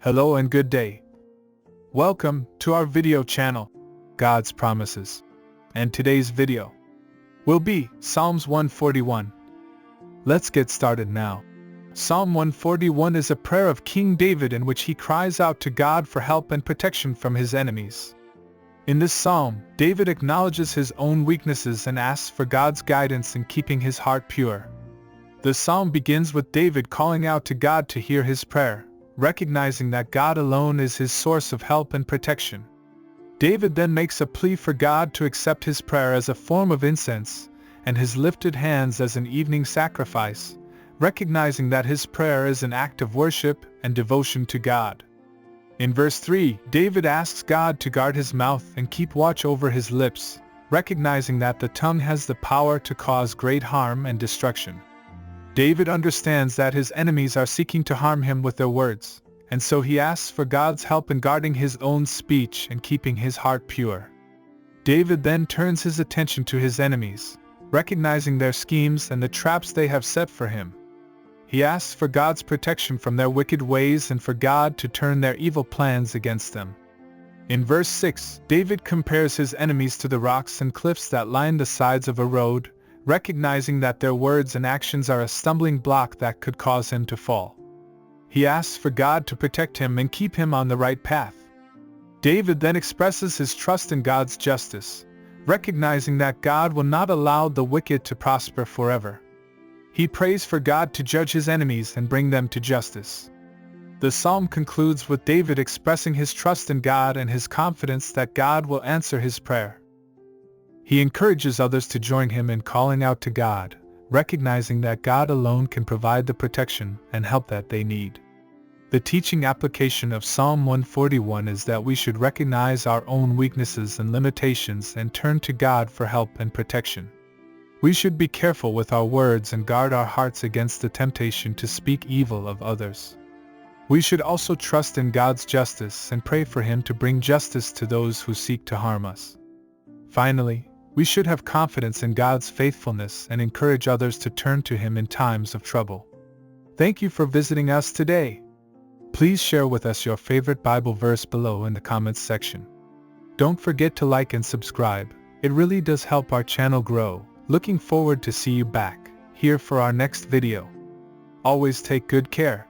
Hello and good day. Welcome to our video channel, God's Promises. And today's video will be Psalms 141. Let's get started now. Psalm 141 is a prayer of King David in which he cries out to God for help and protection from his enemies. In this psalm, David acknowledges his own weaknesses and asks for God's guidance in keeping his heart pure. The psalm begins with David calling out to God to hear his prayer, recognizing that God alone is his source of help and protection. David then makes a plea for God to accept his prayer as a form of incense, and his lifted hands as an evening sacrifice, recognizing that his prayer is an act of worship and devotion to God. In verse 3, David asks God to guard his mouth and keep watch over his lips, recognizing that the tongue has the power to cause great harm and destruction. David understands that his enemies are seeking to harm him with their words, and so he asks for God's help in guarding his own speech and keeping his heart pure. David then turns his attention to his enemies, recognizing their schemes and the traps they have set for him. He asks for God's protection from their wicked ways and for God to turn their evil plans against them. In verse 6, David compares his enemies to the rocks and cliffs that line the sides of a road, recognizing that their words and actions are a stumbling block that could cause him to fall. He asks for God to protect him and keep him on the right path. David then expresses his trust in God's justice, recognizing that God will not allow the wicked to prosper forever. He prays for God to judge his enemies and bring them to justice. The psalm concludes with David expressing his trust in God and his confidence that God will answer his prayer. He encourages others to join him in calling out to God, recognizing that God alone can provide the protection and help that they need. The teaching application of Psalm 141 is that we should recognize our own weaknesses and limitations and turn to God for help and protection. We should be careful with our words and guard our hearts against the temptation to speak evil of others. We should also trust in God's justice and pray for Him to bring justice to those who seek to harm us. Finally, we should have confidence in God's faithfulness and encourage others to turn to Him in times of trouble. Thank you for visiting us today. Please share with us your favorite Bible verse below in the comments section. Don't forget to like and subscribe. It really does help our channel grow. Looking forward to see you back here for our next video. Always take good care.